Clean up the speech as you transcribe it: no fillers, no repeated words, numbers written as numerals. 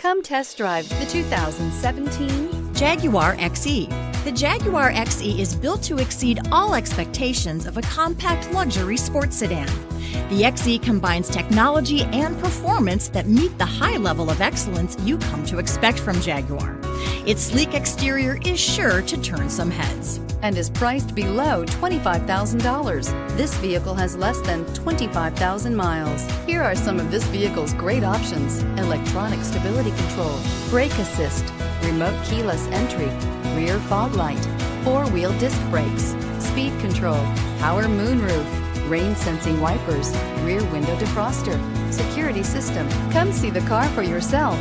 Come test drive the 2017 Jaguar XE. The Jaguar XE is built to exceed all expectations of a compact luxury sports sedan. The XE combines technology and performance that meet the high level of excellence you come to expect from Jaguar. Its sleek exterior is sure to turn some heads. and is priced below $25,000. This vehicle has less than 25,000 miles. Here are some of this vehicle's great options: electronic stability control, brake assist, remote keyless entry, rear fog light, four-wheel disc brakes, speed control, power moonroof, rain sensing wipers, rear window defroster, security system. Come see the car for yourself.